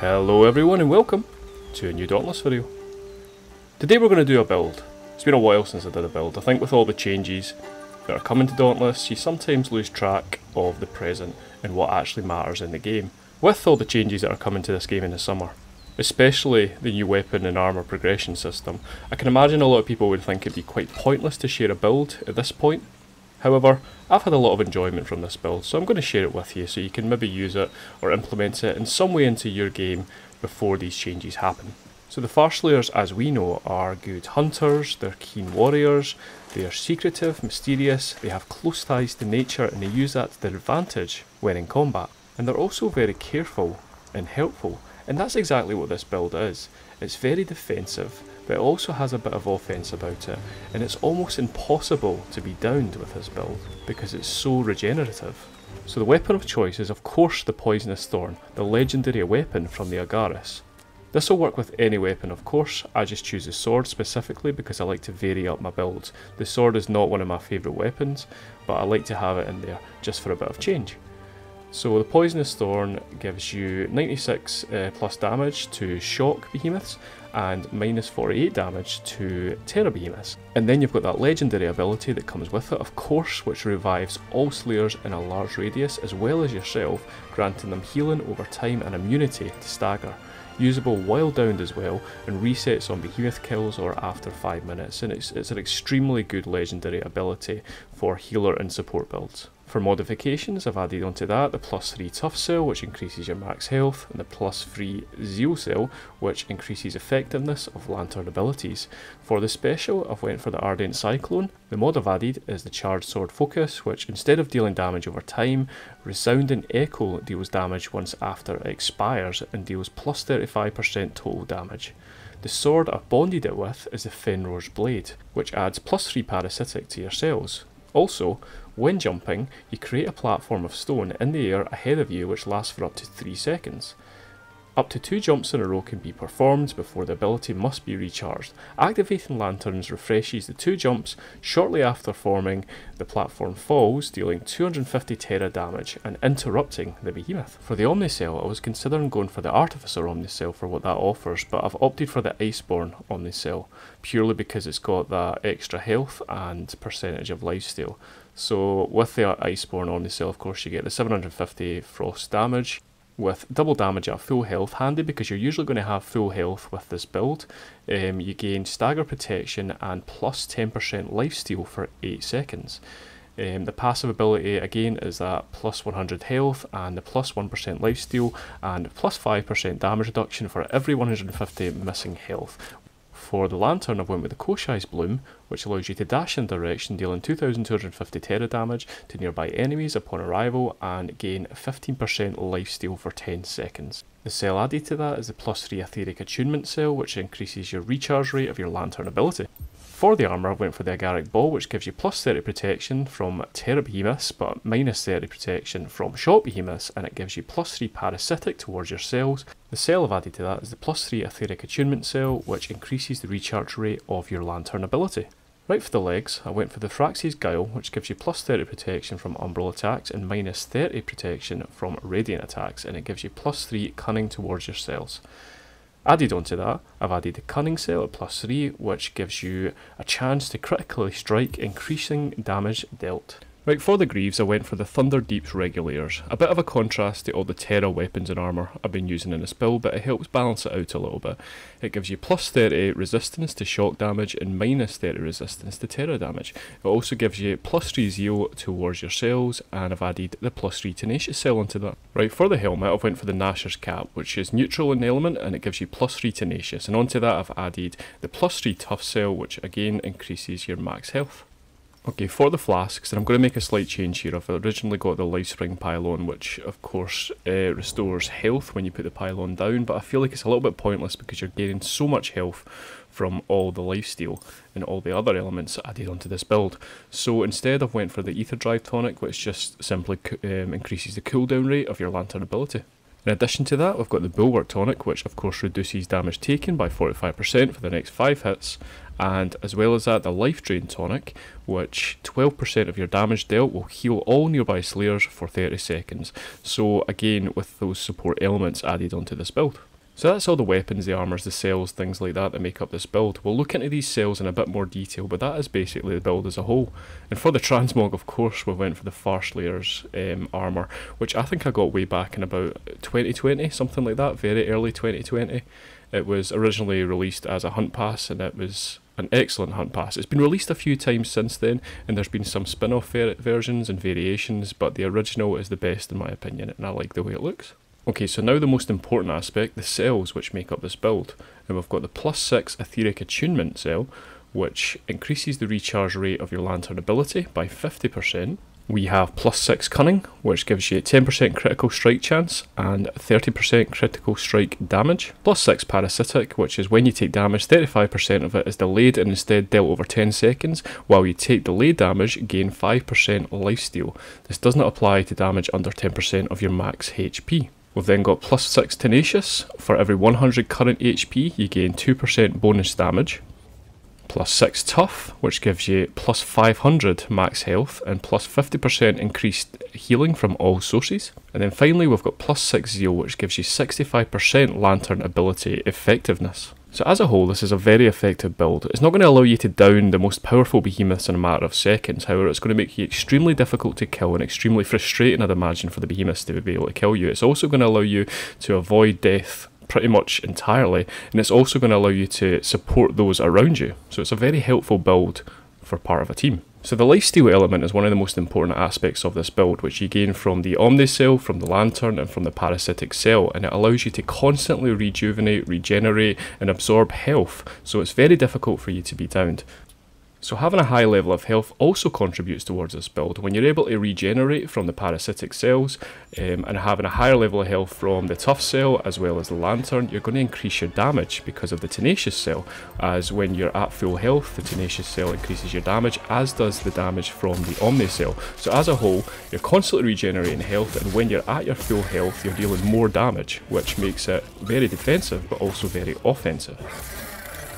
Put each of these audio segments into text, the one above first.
Hello everyone and welcome to a new Dauntless video. Today we're going to do a build. It's been a while since I did a build. I think with all the changes that are coming to Dauntless, you sometimes lose track of the present and what actually matters in the game. With all the changes that are coming to this game in the summer, especially the new weapon and armour progression system, I can imagine a lot of people would think it'd be quite pointless to share a build at this point. However, I've had a lot of enjoyment from this build, so I'm going to share it with you so you can maybe use it or implement it in some way into your game before these changes happen. So the Farslayers, as we know, are good hunters, they're keen warriors, they are secretive, mysterious, they have close ties to nature and they use that to their advantage when in combat. And they're also very careful and helpful, and that's exactly what this build is. It's very defensive, but it also has a bit of offense about it, and it's almost impossible to be downed with this build because it's so regenerative. So the weapon of choice is of course the Poisonous Thorn, the legendary weapon from the Agaris. This will work with any weapon of course. I just choose the sword specifically because I like to vary up my builds. The sword is not one of my favourite weapons, but I like to have it in there just for a bit of change. So the Poisonous Thorn gives you 96 plus damage to shock behemoths and minus 48 damage to terror behemoths. And then you've got that legendary ability that comes with it, of course, which revives all slayers in a large radius as well as yourself, granting them healing over time and immunity to stagger. Usable while downed as well, and resets on behemoth kills or after 5 minutes, and it's an extremely good legendary ability for healer and support builds. For modifications, I've added onto that the +3 tough cell, which increases your max health, and the +3 zeal cell, which increases effectiveness of lantern abilities. For the special, I've went for the ardent cyclone. The mod I've added is the charged sword focus, which instead of dealing damage over time, resounding echo deals damage once after it expires and deals +35% total damage. The sword I've bonded it with is the Fenrir's blade, which adds +3 parasitic to your cells. Also, when jumping, you create a platform of stone in the air ahead of you which lasts for up to 3 seconds. Up to 2 jumps in a row can be performed before the ability must be recharged. Activating lanterns refreshes the 2 jumps shortly after forming. The platform falls, dealing 250 terra damage and interrupting the behemoth. For the Omnicell, I was considering going for the Artificer Omnicell for what that offers, but I've opted for the Iceborne Omnicell purely because it's got that extra health and percentage of lifesteal. So with the Iceborne Omnicell, of course, you get the 750 frost damage with double damage at full health, handy because you're usually going to have full health with this build. You gain stagger protection and plus 10% lifesteal for 8 seconds. The passive ability again is that plus 100 health and the plus 1% lifesteal and plus 5% damage reduction for every 150 missing health. For the lantern, I've went with the Koshai's Bloom, which allows you to dash in direction, dealing 2250 terra damage to nearby enemies upon arrival and gain 15% lifesteal for 10 seconds. The cell added to that is the +3 etheric attunement cell, which increases your recharge rate of your lantern ability. For the armour, I went for the Agaric Ball, which gives you +30 protection from terror behemoths, but -30 protection from shock behemoths, and it gives you +3 parasitic towards your cells. The cell I've added to that is the +3 etheric attunement cell, which increases the recharge rate of your lantern ability. Right, for the legs, I went for the Thrax's Guile, which gives you +30 protection from umbral attacks and -30 protection from radiant attacks, and it gives you +3 cunning towards your cells. Added onto that, I've added the Cunning Cell at +3, which gives you a chance to critically strike, increasing damage dealt. Right, for the Greaves, I went for the Thunder Deep's Regulators. A bit of a contrast to all the Terra weapons and armour I've been using in this build, but it helps balance it out a little bit. It gives you +30 resistance to shock damage and -30 resistance to Terra damage. It also gives you +3 zeal towards your cells, and I've added the +3 tenacious cell onto that. Right, for the helmet, I've went for the Gnasher's Cap, which is neutral in element and it gives you +3 tenacious, and onto that I've added the +3 tough cell, which again increases your max health. Okay, for the flasks, and I'm going to make a slight change here. I've originally got the Lifespring Pylon, which of course restores health when you put the pylon down, but I feel like it's a little bit pointless because you're gaining so much health from all the lifesteal and all the other elements added onto this build. So instead I've went for the Ether Drive Tonic, which just simply increases the cooldown rate of your lantern ability. In addition to that, we've got the Bulwark Tonic, which of course reduces damage taken by 45% for the next 5 hits, and as well as that, the Life Drain Tonic, which 12% of your damage dealt will heal all nearby slayers for 30 seconds. So again, with those support elements added onto this build. So that's all the weapons, the armours, the cells, things like that make up this build. We'll look into these cells in a bit more detail, but that is basically the build as a whole. And for the transmog, of course, we went for the Farslayers armour, which I think I got way back in about 2020, something like that, very early 2020. It was originally released as a hunt pass, and it was an excellent hunt pass. It's been released a few times since then, and there's been some spin-off versions and variations, but the original is the best in my opinion, and I like the way it looks. Okay, so now the most important aspect, the cells which make up this build. And we've got the +6 etheric attunement cell, which increases the recharge rate of your lantern ability by 50%. We have +6 cunning, which gives you 10% critical strike chance and 30% critical strike damage. +6 parasitic, which is when you take damage, 35% of it is delayed and instead dealt over 10 seconds, while you take delayed damage, gain 5% lifesteal. This does not apply to damage under 10% of your max HP. We've then got +6 tenacious. For every 100 current HP, you gain 2% bonus damage. +6 tough, which gives you +500 max health and +50% increased healing from all sources. And then finally we've got +6 zeal, which gives you 65% lantern ability effectiveness. So as a whole, this is a very effective build. It's not going to allow you to down the most powerful behemoths in a matter of seconds, however it's going to make you extremely difficult to kill and extremely frustrating, I'd imagine, for the behemoths to be able to kill you. It's also going to allow you to avoid death pretty much entirely, and it's also going to allow you to support those around you. So it's a very helpful build for part of a team. So the lifesteal element is one of the most important aspects of this build, which you gain from the Omni cell, from the lantern and from the parasitic cell, and it allows you to constantly rejuvenate, regenerate and absorb health, so it's very difficult for you to be downed. So having a high level of health also contributes towards this build. When you're able to regenerate from the parasitic cells and having a higher level of health from the tough cell as well as the lantern, you're going to increase your damage because of the tenacious cell, as when you're at full health, the tenacious cell increases your damage, as does the damage from the Omni cell. So as a whole, you're constantly regenerating health, and when you're at your full health, you're dealing more damage, which makes it very defensive but also very offensive.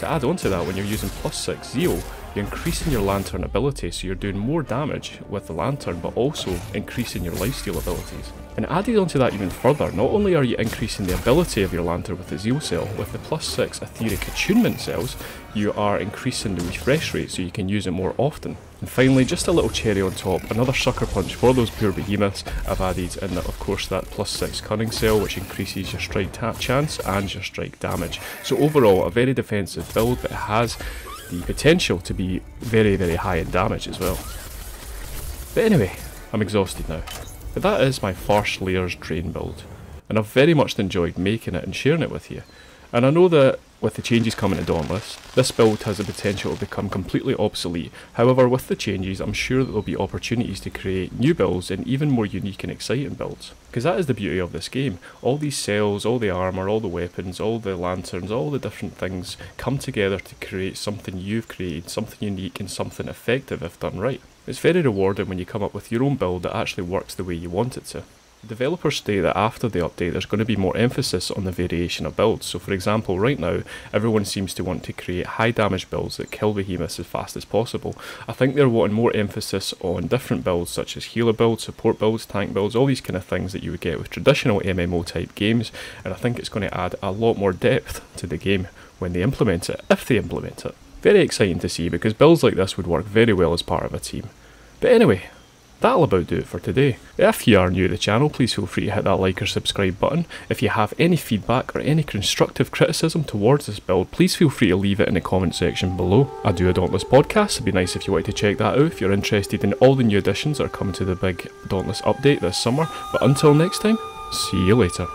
To add on to that, when you're using +6 zeal, you're increasing your lantern ability, so you're doing more damage with the lantern but also increasing your lifesteal abilities. And added onto that even further, not only are you increasing the ability of your lantern with the zeal cell, with the +6 etheric attunement cells, you are increasing the refresh rate so you can use it more often. And finally, just a little cherry on top, another sucker punch for those poor behemoths, I've added in that, of course, that +6 cunning cell, which increases your strike chance and your strike damage. So overall, a very defensive build, but it has the potential to be very, very high in damage as well. But anyway, I'm exhausted now. But that is my Farslayers Drain build, and I've very much enjoyed making it and sharing it with you. And I know that with the changes coming to Dauntless, this build has the potential to become completely obsolete. However, with the changes, I'm sure that there'll be opportunities to create new builds and even more unique and exciting builds. Because that is the beauty of this game. All these cells, all the armour, all the weapons, all the lanterns, all the different things come together to create something you've created, something unique and something effective if done right. It's very rewarding when you come up with your own build that actually works the way you want it to. Developers state that after the update there's going to be more emphasis on the variation of builds. So for example, right now everyone seems to want to create high damage builds that kill behemoths as fast as possible. I think they're wanting more emphasis on different builds such as healer builds, support builds, tank builds, all these kind of things that you would get with traditional MMO type games, and I think it's going to add a lot more depth to the game when they implement it, if they implement it. Very exciting to see, because builds like this would work very well as part of a team. But anyway, that'll about do it for today. If you are new to the channel, please feel free to hit that like or subscribe button. If you have any feedback or any constructive criticism towards this build, please feel free to leave it in the comment section below. I do a Dauntless podcast, it'd be nice if you wanted to check that out if you're interested in all the new additions that are coming to the big Dauntless update this summer. But until next time, see you later.